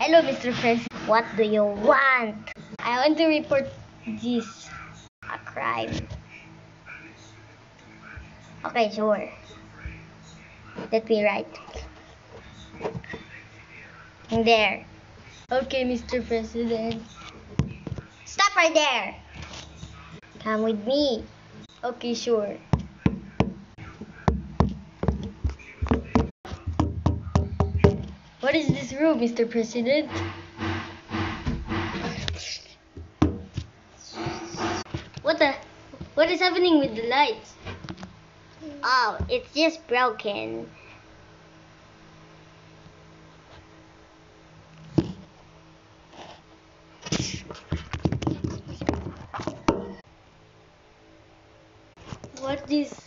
Hello, Mr. President. What do you want? I want to report this a crime. Okay, sure. Let me write. There. Okay, Mr. President. Stop right there. Come with me. Okay, sure. What is this room, Mr. President? What is happening with the lights? Oh, it's just broken. What is